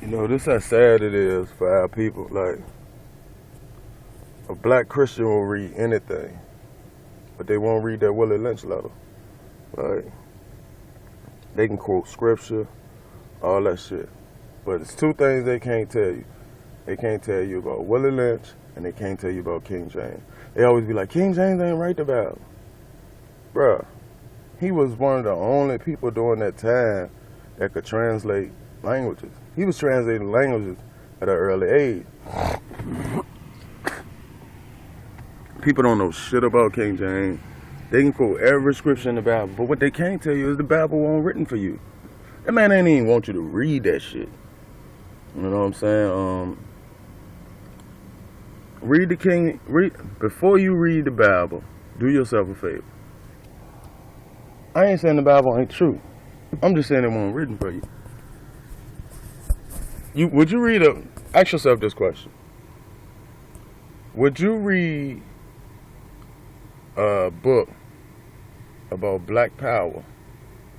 You know, this how sad it is for our people. Like, a black Christian will read anything, but they won't read that Willie Lynch letter. Like, they can quote scripture, all that shit. But it's two things they can't tell you. They can't tell you about Willie Lynch, and they can't tell you about King James. They always be like, King James ain't write the Bible. Bruh, he was one of the only people during that time that could translate languages. He was translating languages at an early age. People don't know shit about King James. They can quote every scripture in the Bible, but what they can't tell you is the Bible wasn't written for you. That man ain't even want you to read that shit. You know what I'm saying? Before you read the Bible, do yourself a favor. I ain't saying the Bible ain't true. I'm just saying it wasn't written for you. Ask yourself this question. Would you read a book about black power,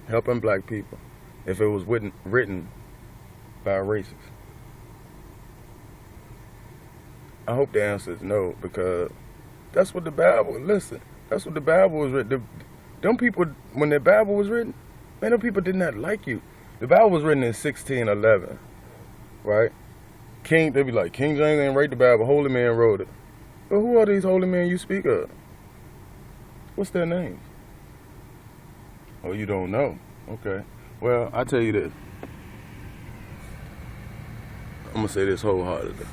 helping black people, if it was written by a racist? I hope the answer is no, because that's what the Bible, that's what the Bible was written. Them people, when the Bible was written, man, them people did not like you. The Bible was written in 1611, right? They be like, King James ain't write the Bible, holy man wrote it. But who are these holy men you speak of? What's their names? Oh, you don't know? Okay. Well, I tell you this. I'm going to say this wholeheartedly.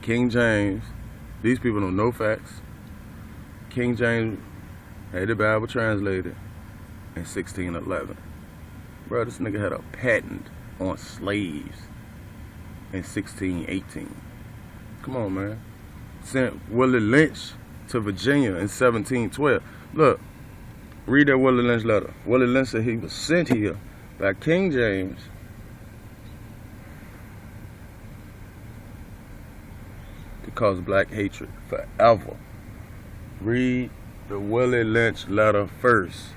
King James, these people don't know facts. King James had the Bible translated in 1611. Bro, this nigga had a patent on slaves in 1618. Come on, man. Sent Willie Lynch to Virginia in 1712. Look, read that Willie Lynch letter. Willie Lynch said he was sent here by King James to cause black hatred forever. Read the Willie Lynch letter first,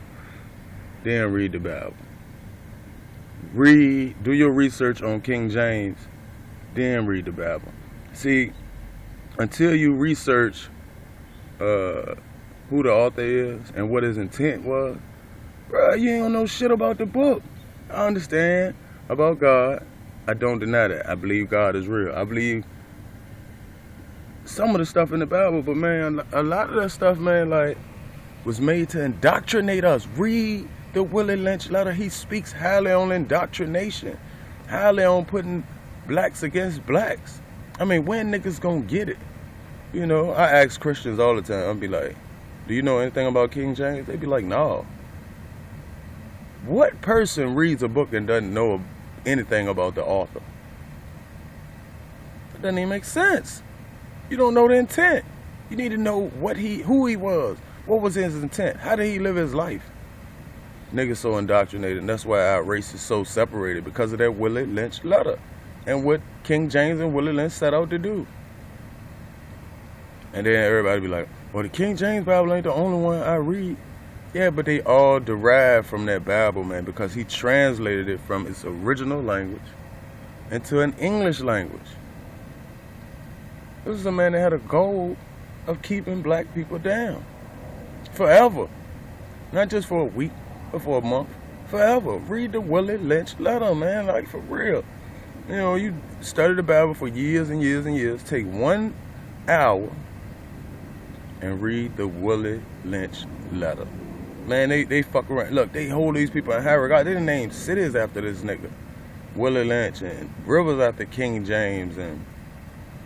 then read the Bible. Do your research on King James, then read the Bible. See, until you research who the author is and what his intent was, bro, you ain't know shit about the book. I understand about God. I don't deny that. I believe God is real. I believe some of the stuff in the Bible, but man, a lot of that stuff, man, like, was made to indoctrinate us. Read the Willie Lynch letter. He speaks highly on indoctrination, highly on putting blacks against blacks. I mean, when niggas gonna get it? You know, I ask Christians all the time, I'll be like, do you know anything about King James? They be like, no. What person reads a book and doesn't know anything about the author? That doesn't even make sense. You don't know the intent. You need to know who he was. What was his intent? How did he live his life? Niggas so indoctrinated, and that's why our race is so separated, because of that Willie Lynch letter and what King James and Willie Lynch set out to do. And then everybody be like, well, the King James Bible ain't the only one I read. Yeah, but they all derive from that Bible, man, because he translated it from its original language into an English language. This is a man that had a goal of keeping black people down forever. Not just for a week or for a month, forever. Read the Willie Lynch letter, man, like, for real. You know, you study the Bible for years and years and years. Take 1 hour and read the Willie Lynch letter. Man, they fuck around. Look, they hold these people in high regard. They name cities after this nigga, Willie Lynch, and rivers after King James, and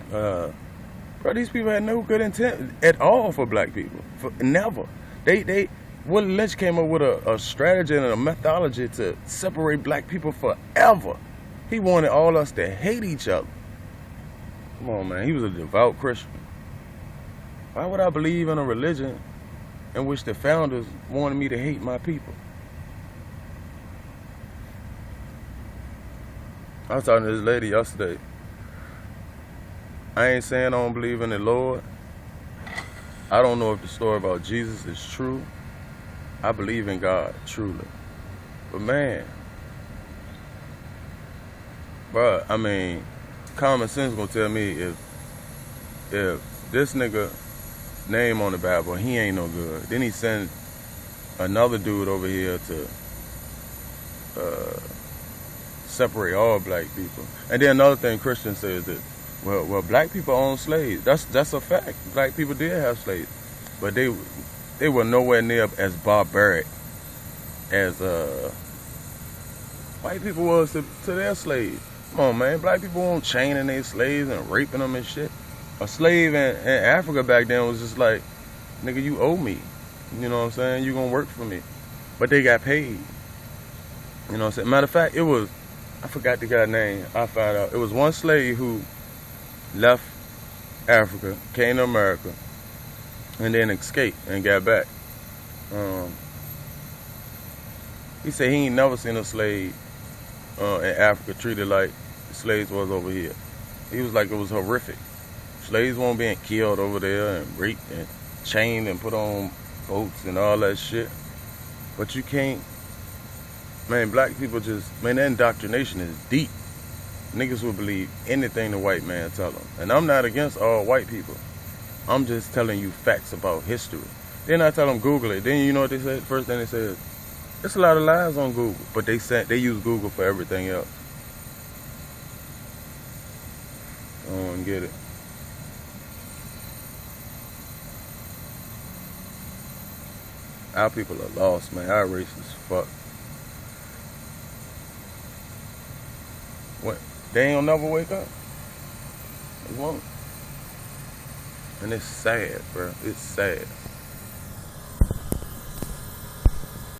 bro, these people had no good intent at all for black people. Never. Willie Lynch came up with a strategy and a methodology to separate black people forever. He wanted all us to hate each other. Come on, man. He was a devout Christian. Why would I believe in a religion in which the founders wanted me to hate my people? I was talking to this lady yesterday. I ain't saying I don't believe in the Lord. I don't know if the story about Jesus is true. I believe in God, truly. But man, Bruh, I mean, common sense gonna tell me if this nigga name on the Bible, he ain't no good. Then he send another dude over here to separate all black people. And then another thing Christian says that, well, black people own slaves. That's a fact. Black people did have slaves, but they were nowhere near as barbaric as white people was to their slaves. Come on, man. Black people weren't chaining their slaves and raping them and shit. A slave in Africa back then was just like, nigga, you owe me. You know what I'm saying? You gonna work for me. But they got paid. You know what I'm saying? Matter of fact, it was, I forgot the guy's name. I found out. It was one slave who left Africa, came to America, and then escaped and got back. He said he ain't never seen a slave in Africa treated like slaves was over here. He was like, it was horrific. Slaves weren't being killed over there and raped and chained and put on boats and all that shit. But you can't, man, black people just, man, that indoctrination is deep. Niggas will believe anything the white man tell them. And I'm not against all white people. I'm just telling you facts about history. Then I tell them Google it. Then you know what they said? First thing they said, there's a lot of lies on Google. But they use Google for everything else. I don't get it. Our people are lost, man. Our race is fucked. What? They ain't gonna never wake up. They won't. And it's sad, bro. It's sad.